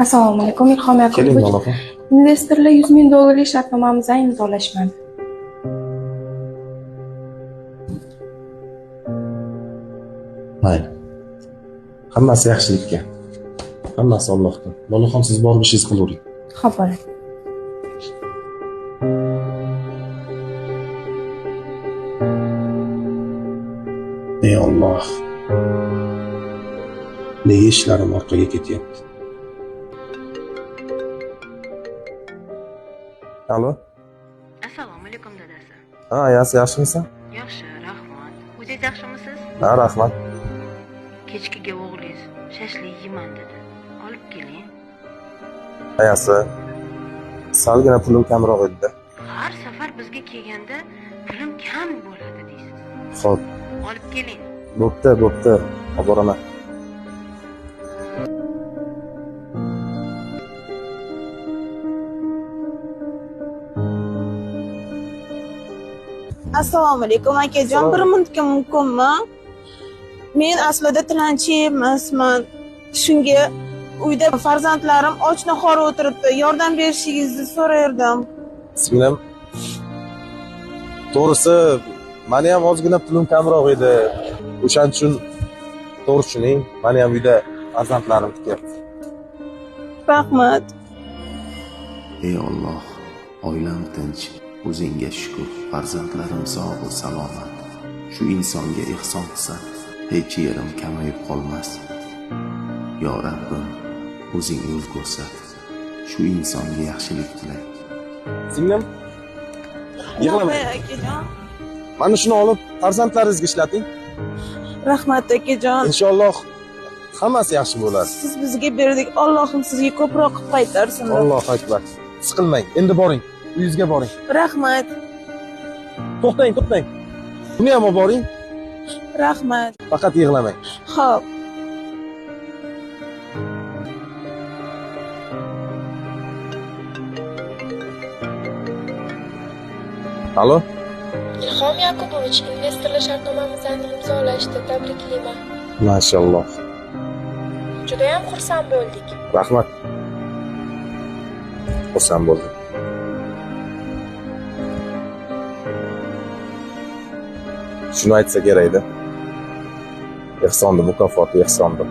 Assalomu alaykum, Ilhom Keling, Yaqubovich. Maloqa. Investorlar $100 ming shartnomamizni imzolashmadi. Mayli. Hammasi yaxshilikka. Hammasi Allohdan. Maloqam, siz borib ishingizni qilavering. Xo'p, bo'ladi. Ey Alloh. Nega ishlarim orqaga ketyapti? Alo? Assalomu alaykum dadasi. Ha, yaxshimisan? Yaxshi, rahmat. O'zingiz yaxshimisiz? Ha, rahmat. Kechkiga o'g'lingiz shashlik yeyman dedi. Olib keling. Ayasi. Salgina pulim kamroq edi-da. Har safar bizga kelganda pulim kam bo'ladi deysiz. Xo'p, Olib keling. bo'pti. Olib boraman. Assalomu alaykum akajon, bir minutga mumkinmi? Men aslida tilanchi emasman. Shunga uyda farzandlarim och nahor o'tiribdi. Yordam berishingizni so'rardim. Singlim. To'g'risi, meni ham ozgina pulim kamroq edi. O'shaning uchun to'g'ri tushuning, meni ham uyda farzandlarim kutyapti. Rahmat. Ey Alloh, oilam tinch, o'zingga shukr, farzandlarim sog' va salomat. Shu insonga ihson qilsa, hech yerim kamayib qolmas. Yo Rabbim, o'zing yo'l ko'rsat. Shu insonga yaxshilik tilayman. Singlim. Yig'lama. Akajon. Mana shuni olib farzandlaringizga ishlating. Rahmat akajon. Inshaalloh hammasi yaxshi bo'ladi. Siz bizga berdik. Allohim sizga ko'proq qilib qaytarsin. Allohu akbar. Siqilmang, endi boring. Uyingizga boring. Rahmat. To'xtang. Buni ham olib boring. Rahmat. Faqat yig'lamang. Xo'p. Alo? Ilhom Yaqubovich, investorlar shartnomamizni imzolashdi. Tabriklayman. Mashalloh. Juda ham xursand bo'ldik. Rahmat. Xursand bo'ldim. Shuni aytsa kerak-da. Ehsonni mukofoti ehsondir.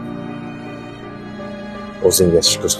O'zingga shukr.